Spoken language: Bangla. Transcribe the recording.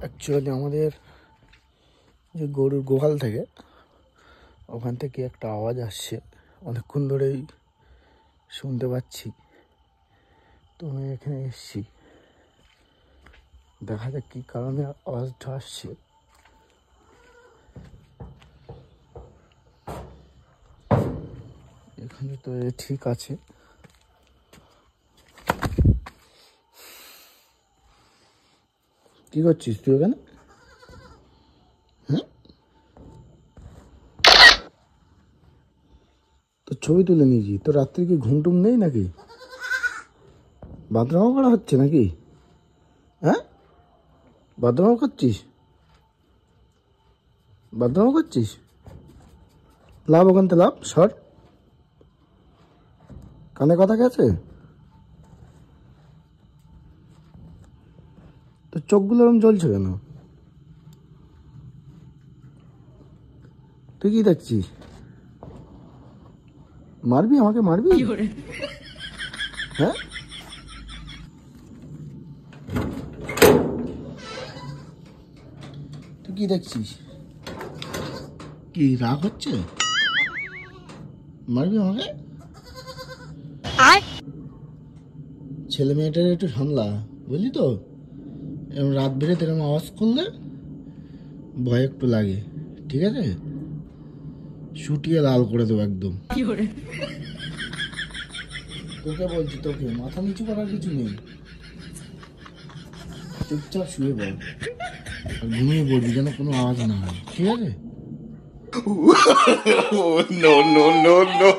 অ্যাকচুয়ালি আমাদের যে গরুর গোয়াল থেকে ওখান থেকে একটা আওয়াজ আসছে, অনেকক্ষণ ধরেই শুনতে পাচ্ছি। তো আমি এখানে এসেছি, দেখা যাক কী কারণে আওয়াজটা আসছে। এখানে তো ঠিক আছে। কি করছিস তুই ওখানে? হ্যাঁ, তো ছবি তুলে নিয়েছি তো। রাত্রে কি ঘুমটুম নেই নাকি? বাথরুমও করা হচ্ছে নাকি? হ্যাঁ, বাথরুমও করছিস? বাথরুমও করছিস? লাভ ওখান থেকে, লাভ সর। কানে কথা গেছে তো? চোখগুলো এরকম জ্বলছে কেন? তুই কি দেখছিস? মারবি আমাকে, মারবি? হ্যাঁ, তুই কি দেখছিস? কি রাগ হচ্ছে? মারবি আমাকে? ছেলে মেয়েটার একটু সামলা, বুঝলি তো? এরকম রাত বেড়ে এরকম আওয়াজ করলে ভয় একটু লাগে, ঠিক আছে? শুটিয়ে লাল করে দেবো একদম। তোকে বলছি, তোকে মাথা নিচু করার কিছু নেই, চুপচাপ শুয়ে পড় আর ঘুমিয়ে পড়বি, যেন কোনো আওয়াজ না হয়, ঠিক আছে? No, no, no, no.